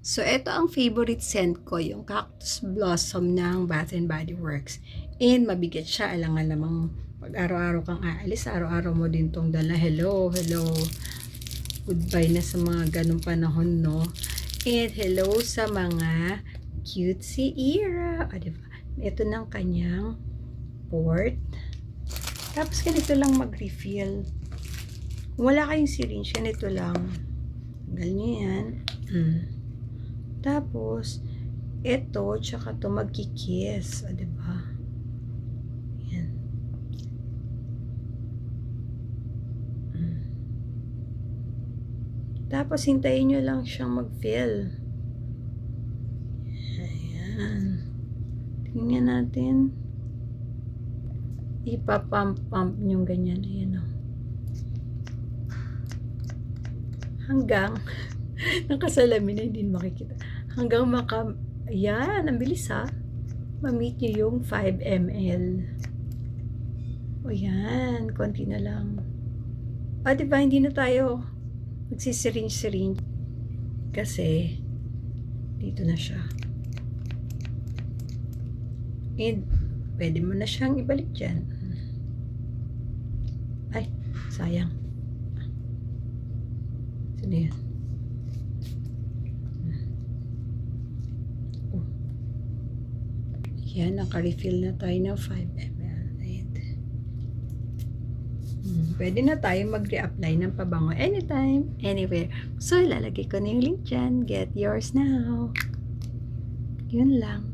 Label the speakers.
Speaker 1: So, ito ang favorite scent ko, yung Cactus Blossom ng Bath and Body Works. And mabigat siya, alangan namang pag araw-araw kang aalis, araw-araw mo din tong dala. Hello, hello. Goodbye na sa mga ganong panahon, no? And hello sa mga cutesy era. O, diba? Ito ng kanyang port. Tapos, ganito lang mag-refill. Kung wala kayong syringe, ganito lang. Tanggal nyo yan. Tapos, ito, tsaka ito magkikis. O, diba? Yan. Tapos, hintayin nyo lang siyang mag-fill. Ayan. Tingnan natin. Ipapump nyo ganyan. Ayan, o. Hanggang nakasalamin na hindi makikita. Hanggang ayan, ang bilis ha. Ma-meet nyo yung 5 ml. O yan, konti na lang. O diba, hindi na tayo magsisiringe-syringe. Kasi, dito na siya. And, pwede mo na siyang ibalik dyan. Ay, sayang. Sino yan? Yan, naka-refill na tayo ng 5 ml. Pwede na tayo mag-reapply ng pabango anytime, anywhere. So, ilalagay ko na yung link dyan. Get yours now. Yun lang.